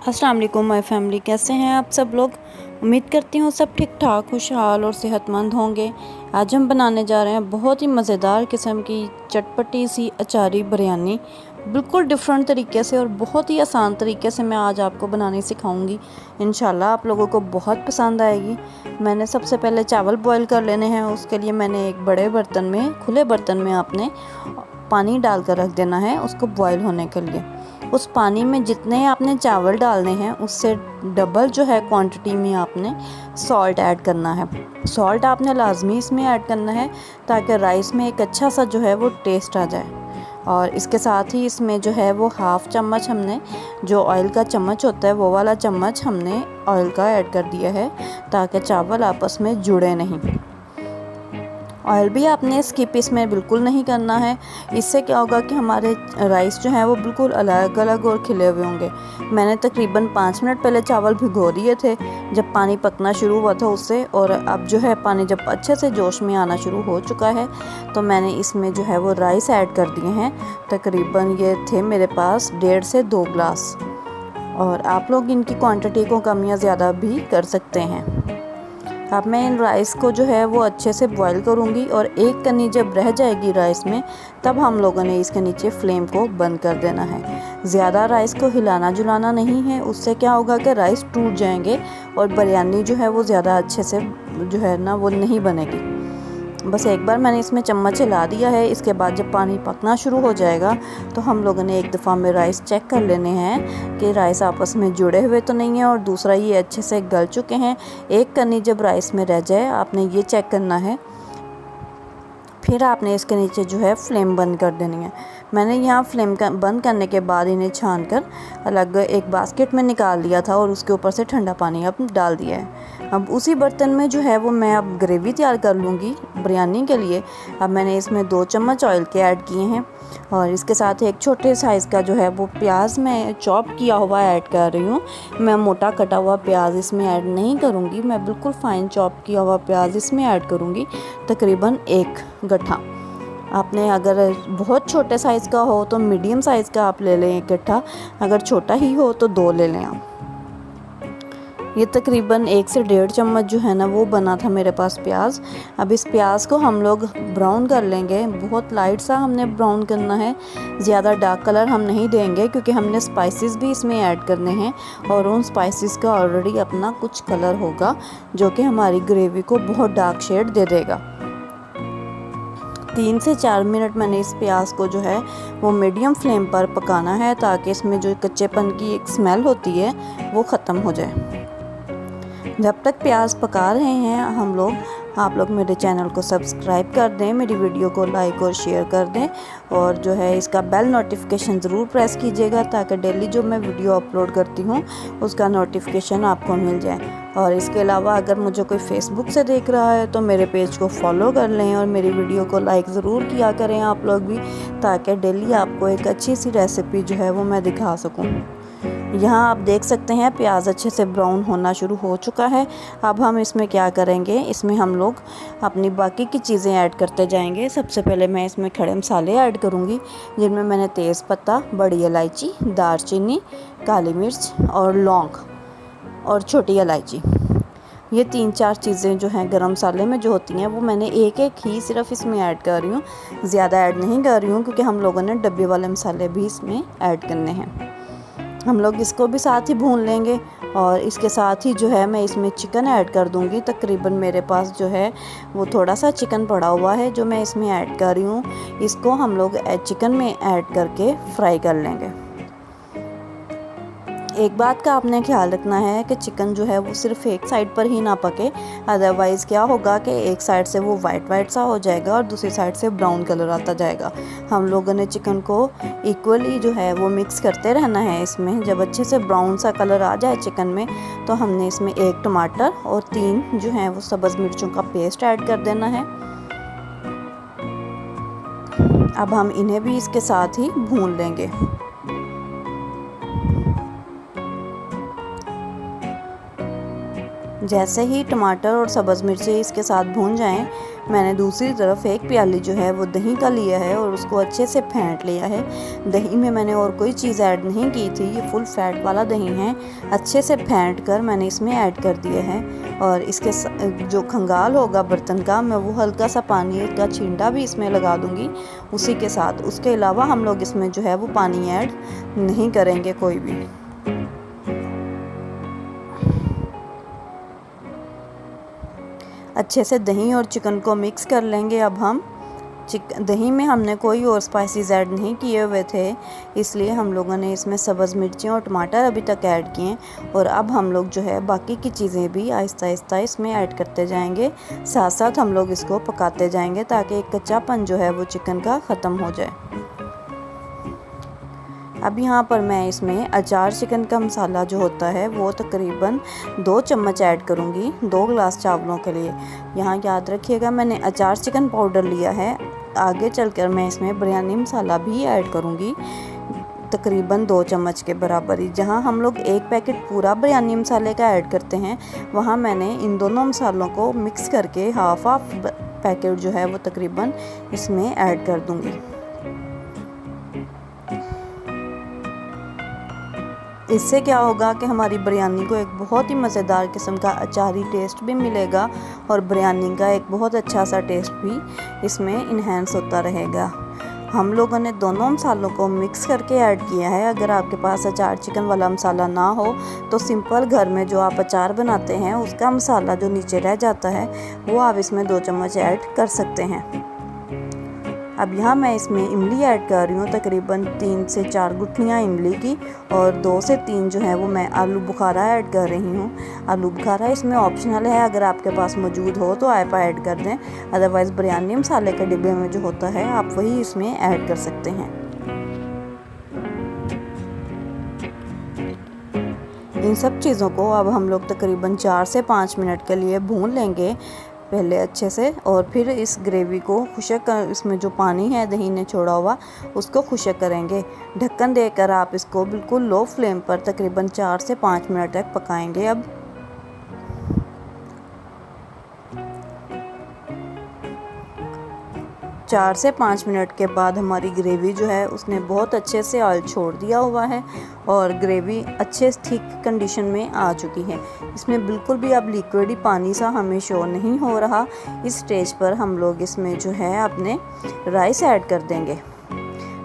अस्सलाम वालेकुम my family, कैसे हैं आप सब लोग। उम्मीद करती हूँ सब ठीक ठाक, खुशहाल और सेहतमंद होंगे। आज हम बनाने जा रहे हैं बहुत ही मज़ेदार किस्म की चटपटी सी अचारी बिरयानी, बिल्कुल डिफरेंट तरीके से और बहुत ही आसान तरीके से मैं आज आपको बनानी सिखाऊंगी। इंशाल्लाह आप लोगों को बहुत पसंद आएगी। मैंने सबसे पहले चावल बॉईल कर लेने हैं। उसके लिए मैंने एक बड़े बर्तन में, खुले बर्तन में आपने पानी डाल कर रख देना है उसको बॉईल होने के लिए। उस पानी में जितने आपने चावल डालने हैं उससे डबल जो है क्वांटिटी में आपने सॉल्ट ऐड करना है। सॉल्ट आपने लाजमी इसमें ऐड करना है ताकि राइस में एक अच्छा सा जो है वो टेस्ट आ जाए। और इसके साथ ही इसमें जो है वो हाफ़ चम्मच हमने, जो ऑयल का चम्मच होता है वो वाला चम्मच हमने ऑयल का ऐड कर दिया है ताकि चावल आपस में जुड़े नहीं। ऑयल भी आपने स्किप इसमें बिल्कुल नहीं करना है। इससे क्या होगा कि हमारे राइस जो हैं वो बिल्कुल अलग अलग और खिले हुए होंगे। मैंने तकरीबन 5 मिनट पहले चावल भिगो दिए थे जब पानी पकना शुरू हुआ था उससे, और अब जो है पानी जब अच्छे से जोश में आना शुरू हो चुका है तो मैंने इसमें जो है वो राइस ऐड कर दिए हैं। तकरीबन ये थे मेरे पास 1.5 से 2 ग्लास, और आप लोग इनकी क्वांटिटी को कम या ज़्यादा भी कर सकते हैं। अब मैं इन राइस को जो है वो अच्छे से बॉईल करूँगी, और एक कनी जब रह जाएगी राइस में तब हम लोगों ने इसके नीचे फ्लेम को बंद कर देना है। ज़्यादा राइस को हिलाना जुलाना नहीं है, उससे क्या होगा कि राइस टूट जाएंगे और बिरयानी जो है वो ज़्यादा अच्छे से जो है ना वो नहीं बनेगी। बस एक बार मैंने इसमें चम्मच हिला दिया है। इसके बाद जब पानी पकना शुरू हो जाएगा तो हम लोगों ने एक दफ़ा में राइस चेक कर लेने हैं कि राइस आपस में जुड़े हुए तो नहीं है, और दूसरा ये अच्छे से गल चुके हैं। एक कनी जब राइस में रह जाए आपने ये चेक करना है, फिर आपने इसके नीचे जो है फ्लेम बंद कर देनी है। मैंने यहाँ फ्लेम बंद करने के बाद इन्हें छान कर अलग एक बास्केट में निकाल लिया था और उसके ऊपर से ठंडा पानी अब डाल दिया है। अब उसी बर्तन में जो है वो मैं अब ग्रेवी तैयार कर लूँगी बिरयानी के लिए। अब मैंने इसमें 2 चम्मच ऑयल के ऐड किए हैं, और इसके साथ एक छोटे साइज़ का जो है वो प्याज मैं चॉप किया हुआ ऐड कर रही हूँ। मैं मोटा कटा हुआ प्याज इसमें ऐड नहीं करूँगी, मैं बिल्कुल फ़ाइन चॉप किया हुआ प्याज इसमें ऐड करूँगी, तकरीबन 1 गट्ठा। आपने अगर बहुत छोटे साइज़ का हो तो मीडियम साइज़ का आप ले लें 1 गट्ठा, अगर छोटा ही हो तो 2 ले लें आप। ये तकरीबन 1 से 1.5 चम्मच जो है ना वो बना था मेरे पास प्याज। अब इस प्याज को हम लोग ब्राउन कर लेंगे, बहुत लाइट सा हमने ब्राउन करना है, ज़्यादा डार्क कलर हम नहीं देंगे क्योंकि हमने स्पाइसेस भी इसमें ऐड करने हैं, और उन स्पाइसेस का ऑलरेडी अपना कुछ कलर होगा जो कि हमारी ग्रेवी को बहुत डार्क शेड दे देगा। 3 से 4 मिनट मैंने इस प्याज को जो है वो मीडियम फ्लेम पर पकाना है ताकि इसमें जो कच्चेपन की एक स्मेल होती है वो ख़त्म हो जाए। जब तक प्याज पका रहे हैं हम लोग, आप लोग मेरे चैनल को सब्सक्राइब कर दें, मेरी वीडियो को लाइक और शेयर कर दें, और जो है इसका बेल नोटिफिकेशन ज़रूर प्रेस कीजिएगा ताकि डेली जो मैं वीडियो अपलोड करती हूँ उसका नोटिफिकेशन आपको मिल जाए। और इसके अलावा अगर मुझे कोई फेसबुक से देख रहा है तो मेरे पेज को फॉलो कर लें और मेरी वीडियो को लाइक ज़रूर किया करें आप लोग भी, ताकि डेली आपको एक अच्छी सी रेसिपी जो है वो मैं दिखा सकूँ। यहाँ आप देख सकते हैं प्याज अच्छे से ब्राउन होना शुरू हो चुका है। अब हम इसमें क्या करेंगे, इसमें हम लोग अपनी बाकी की चीज़ें ऐड करते जाएंगे। सबसे पहले मैं इसमें खड़े मसाले ऐड करूँगी, जिनमें मैंने तेज़ पत्ता, बड़ी इलायची, दालचीनी, काली मिर्च और लौंग और छोटी इलायची, ये 3-4 चीज़ें जो हैं गरम मसाले में जो होती हैं वो मैंने एक एक ही सिर्फ इसमें ऐड कर रही हूँ, ज़्यादा ऐड नहीं कर रही हूँ क्योंकि हम लोगों ने डब्बे वाले मसाले भी इसमें ऐड करने हैं। हम लोग इसको भी साथ ही भून लेंगे, और इसके साथ ही जो है मैं इसमें चिकन ऐड कर दूंगी। तकरीबन मेरे पास जो है वो थोड़ा सा चिकन पड़ा हुआ है जो मैं इसमें ऐड कर रही हूँ। इसको हम लोग चिकन में ऐड करके फ्राई कर लेंगे। एक बात का आपने ख्याल रखना है कि चिकन जो है वो सिर्फ एक साइड पर ही ना पके, अदरवाइज़ क्या होगा कि एक साइड से वो वाइट सा हो जाएगा और दूसरी साइड से ब्राउन कलर आता जाएगा। हम लोगों ने चिकन को इक्वली जो है वो मिक्स करते रहना है। इसमें जब अच्छे से ब्राउन सा कलर आ जाए चिकन में तो हमने इसमें 1 टमाटर और 3 जो है वो सब्ज़ मिर्चों का पेस्ट ऐड कर देना है। अब हम इन्हें भी इसके साथ ही भून लेंगे। जैसे ही टमाटर और सब्ज़ मिर्ची इसके साथ भून जाएं, मैंने दूसरी तरफ एक प्याली जो है वो दही का लिया है और उसको अच्छे से फेंट लिया है। दही में मैंने और कोई चीज़ ऐड नहीं की थी, ये फुल फैट वाला दही है। अच्छे से फेंट कर मैंने इसमें ऐड कर दिया है और इसके जो खंगाल होगा बर्तन का, मैं वो हल्का सा पानी का छींटा भी इसमें लगा दूंगी उसी के साथ। उसके अलावा हम लोग इसमें जो है वो पानी ऐड नहीं करेंगे कोई भी। अच्छे से दही और चिकन को मिक्स कर लेंगे। अब हम दही में हमने कोई और स्पाइसेस ऐड नहीं किए हुए थे, इसलिए हम लोगों ने इसमें सब्ज़ मिर्चें और टमाटर अभी तक ऐड किए और अब हम लोग जो है बाकी की चीज़ें भी आहिस्ता आहिस्ता इसमें ऐड करते जाएंगे। साथ साथ हम लोग इसको पकाते जाएंगे ताकि एक कच्चापन जो है वो चिकन का ख़त्म हो जाए। अब यहाँ पर मैं इसमें अचार चिकन का मसाला जो होता है वो तकरीबन 2 चम्मच ऐड करूँगी 2 गिलास चावलों के लिए। यहाँ याद रखिएगा मैंने अचार चिकन पाउडर लिया है। आगे चलकर मैं इसमें बिरयानी मसाला भी ऐड करूँगी तकरीबन 2 चम्मच के बराबर ही। जहाँ हम लोग एक पैकेट पूरा बिरयानी मसाले का ऐड करते हैं, वहाँ मैंने इन दोनों मसालों को मिक्स करके हाफ पैकेट जो है वो तकरीबन इसमें ऐड कर दूँगी। इससे क्या होगा कि हमारी बिरयानी को एक बहुत ही मज़ेदार किस्म का अचारी टेस्ट भी मिलेगा और बिरयानी का एक बहुत अच्छा सा टेस्ट भी इसमें इन्हेंस होता रहेगा। हम लोगों ने दोनों मसालों को मिक्स करके ऐड किया है। अगर आपके पास अचार चिकन वाला मसाला ना हो तो सिंपल घर में जो आप अचार बनाते हैं उसका मसाला जो नीचे रह जाता है वो आप इसमें 2 चम्मच ऐड कर सकते हैं। अब यहाँ मैं इसमें इमली ऐड कर रही हूँ तकरीबन 3 से 4 गुठलियाँ इमली की और 2 से 3 जो है वो मैं आलू बुखारा ऐड कर रही हूँ। आलू बुखारा इसमें ऑप्शनल है, अगर आपके पास मौजूद हो तो आप ऐड कर दें, अदरवाइज़ बिरयानी मसाले के डिब्बे में जो होता है आप वही इसमें ऐड कर सकते हैं। इन सब चीज़ों को अब हम लोग तकरीबन 4 से 5 मिनट के लिए भून लेंगे पहले अच्छे से और फिर इस ग्रेवी को खुशक, इसमें जो पानी है दही ने छोड़ा हुआ उसको खुशक करेंगे। ढक्कन देकर आप इसको बिल्कुल लो फ्लेम पर तकरीबन 4 से 5 मिनट तक पकाएंगे। अब 4 से 5 मिनट के बाद हमारी ग्रेवी जो है उसने बहुत अच्छे से ऑयल छोड़ दिया हुआ है और ग्रेवी अच्छे थिक कंडीशन में आ चुकी है। इसमें बिल्कुल भी अब लिक्विडी पानी सा हमें शो नहीं हो रहा। इस स्टेज पर हम लोग इसमें जो है अपने राइस ऐड कर देंगे।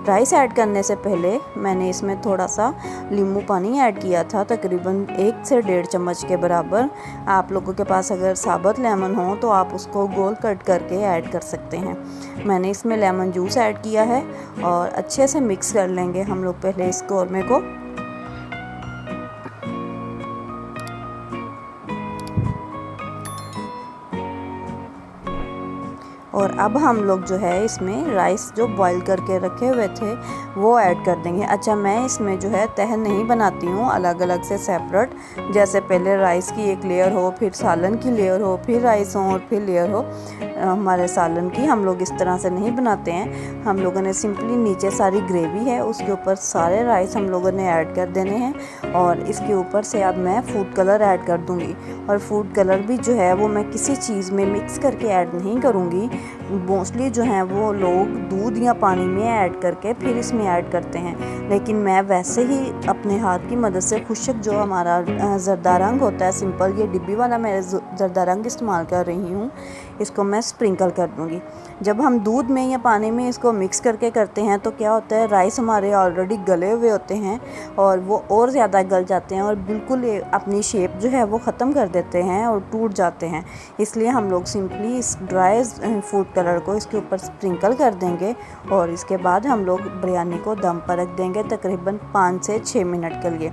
राइस ऐड करने से पहले मैंने इसमें थोड़ा सा नींबू पानी ऐड किया था तकरीबन 1 से 1.5 चम्मच के बराबर। आप लोगों के पास अगर साबुत लेमन हो तो आप उसको गोल कट करके ऐड कर सकते हैं। मैंने इसमें लेमन जूस ऐड किया है और अच्छे से मिक्स कर लेंगे हम लोग पहले इस कौरमे को। और अब हम लोग जो है इसमें राइस जो बॉईल करके रखे हुए थे वो ऐड कर देंगे। अच्छा, मैं इसमें जो है तह नहीं बनाती हूँ अलग अलग से सेपरेट, जैसे पहले राइस की एक लेयर हो, फिर सालन की लेयर हो, फिर राइस हो और फिर लेयर हो हमारे सालन की। हम लोग इस तरह से नहीं बनाते हैं। हम लोगों ने सिंपली नीचे सारी ग्रेवी है उसके ऊपर सारे राइस हम लोगों ने ऐड कर देने हैं और इसके ऊपर से अब मैं फूड कलर ऐड कर दूँगी। और फूड कलर भी जो है वो मैं किसी चीज़ में मिक्स करके ऐड नहीं करूँगी। मोस्टली जो है वो लोग दूध या पानी में ऐड करके फिर इसमें ऐड करते हैं, लेकिन मैं वैसे ही अपने हाथ की मदद से खुशक जो हमारा ज़रदा रंग होता है, सिंपल ये डिब्बी वाला मैं ज़रदा रंग इस्तेमाल कर रही हूँ, इसको मैं स्प्रिंकल कर दूँगी। जब हम दूध में या पानी में इसको मिक्स करके करते हैं तो क्या होता है, राइस हमारे ऑलरेडी गले हुए होते हैं और वो और ज़्यादा गल जाते हैं और बिल्कुल अपनी शेप जो है वो ख़त्म कर देते हैं और टूट जाते हैं। इसलिए हम लोग सिंपली इस ड्राई फूड कलर को इसके ऊपर स्प्रिंकल कर देंगे और इसके बाद हम लोग बिरयानी को दम पर रख देंगे तकरीबन 5 से 6 मिनट के लिए।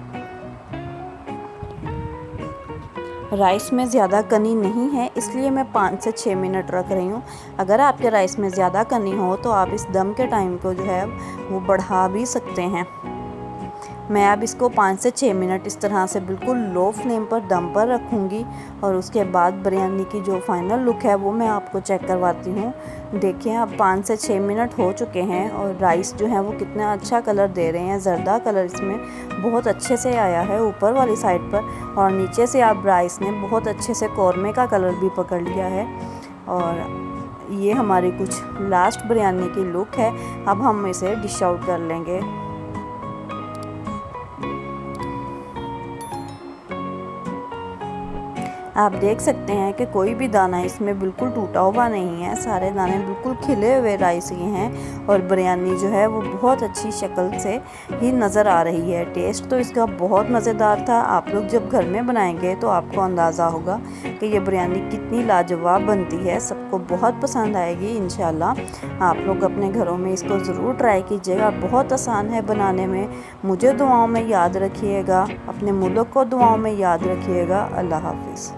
राइस में ज़्यादा कनी नहीं है इसलिए मैं 5 से 6 मिनट रख रही हूँ। अगर आपके राइस में ज़्यादा कनी हो तो आप इस दम के टाइम को जो है वो बढ़ा भी सकते हैं। मैं अब इसको 5 से 6 मिनट इस तरह से बिल्कुल लो फ्लेम पर दम पर रखूँगी और उसके बाद बिरयानी की जो फाइनल लुक है वो मैं आपको चेक करवाती हूँ। देखिए, अब 5 से 6 मिनट हो चुके हैं और राइस जो है वो कितना अच्छा कलर दे रहे हैं। ज़रदा कलर इसमें बहुत अच्छे से आया है ऊपर वाली साइड पर और नीचे से अब राइस ने बहुत अच्छे से कौरमे का कलर भी पकड़ लिया है। और ये हमारी कुछ लास्ट बिरयानी की लुक है। अब हम इसे डिश आउट कर लेंगे। आप देख सकते हैं कि कोई भी दाना इसमें बिल्कुल टूटा हुआ नहीं है, सारे दाने बिल्कुल खिले हुए राइस के हैं और बिरयानी जो है वो बहुत अच्छी शक्ल से ही नज़र आ रही है। टेस्ट तो इसका बहुत मज़ेदार था। आप लोग जब घर में बनाएंगे तो आपको अंदाज़ा होगा कि ये बिरयानी कितनी लाजवाब बनती है। सबको बहुत पसंद आएगी इंशाल्लाह। आप लोग अपने घरों में इसको ज़रूर ट्राई कीजिएगा, बहुत आसान है बनाने में। मुझे दुआओं में याद रखिएगा, अपने मुल्क को दुआओं में याद रखिएगा। अल्लाह हाफिज़।